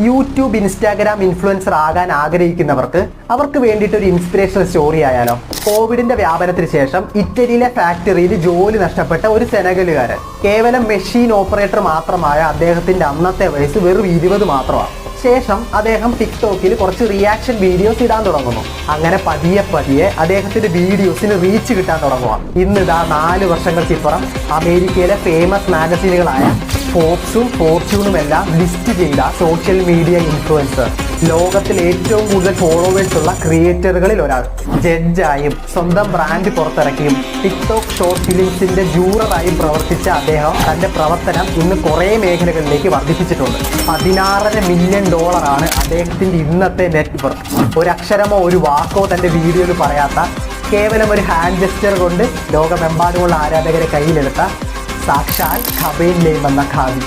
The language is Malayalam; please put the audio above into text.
യൂട്യൂബ് ഇൻസ്റ്റാഗ്രാം ഇൻഫ്ലുവൻസർ ആകാൻ ആഗ്രഹിക്കുന്നവർക്ക് അവർക്ക് വേണ്ടിയിട്ട് ഒരു ഇൻസ്പിറേഷണൽ സ്റ്റോറി ആയാലോ. കോവിഡിന്റെ വ്യാപനത്തിന് ശേഷം ഇറ്റലിയിലെ ഫാക്ടറിയിൽ ജോലി നഷ്ടപ്പെട്ട ഒരു സെനഗലുകാരൻ. കേവലം മെഷീൻ ഓപ്പറേറ്റർ മാത്രമായ അദ്ദേഹത്തിന്റെ അന്നത്തെ വയസ്സ് വെറും 20 മാത്രമാണ്. ശേഷം അദ്ദേഹം ടിക്ടോക്കിൽ കുറച്ച് റിയാക്ഷൻ വീഡിയോസ് ഇടാൻ തുടങ്ങുന്നു. അങ്ങനെ പതിയെ പതിയെ അദ്ദേഹത്തിന്റെ വീഡിയോസിന് റീച്ച് കിട്ടാൻ തുടങ്ങുക. ഇന്നിതാ 4 വർഷങ്ങൾക്കിപ്പുറം അമേരിക്കയിലെ ഫേമസ് മാഗസീനുകളായ ഫോബ്സും ഫോർച്യൂണും എല്ലാം ലിസ്റ്റ് ചെയ്ത സോഷ്യൽ മീഡിയ ഇൻഫ്ലുവൻസർ, ലോകത്തിൽ ഏറ്റവും കൂടുതൽ ഫോളോവേഴ്സ് ഉള്ള ക്രിയേറ്ററുകളിൽ ഒരാൾ. ജഡ്ജായും സ്വന്തം ബ്രാൻഡ് പുറത്തിറക്കിയും ടിക്ടോക്ക് ഷോർട്ട് ഫിലിംസിന്റെ ജൂററായും പ്രവർത്തിച്ച അദ്ദേഹം തന്റെ പ്രവർത്തനം ഇന്ന് കുറേ മേഖലകളിലേക്ക് വർദ്ധിപ്പിച്ചിട്ടുണ്ട്. $16.5 മില്യൺ അദ്ദേഹത്തിന്റെ ഇന്നത്തെ നെറ്റ് വർത്ത്. ഒരക്ഷരമോ ഒരു വാക്കോ തന്റെ വീഡിയോയിൽ പറയാത്ത, കേവലം ഒരു ഹാൻഡ് ജെസ്റ്റർ കൊണ്ട് ലോകമെമ്പാടുമുള്ള ആരാധകരെ കയ്യിലെടുത്ത സാക്ഷാൽ ഖബീൽ നെയ്മ് എന്ന ഖാദി.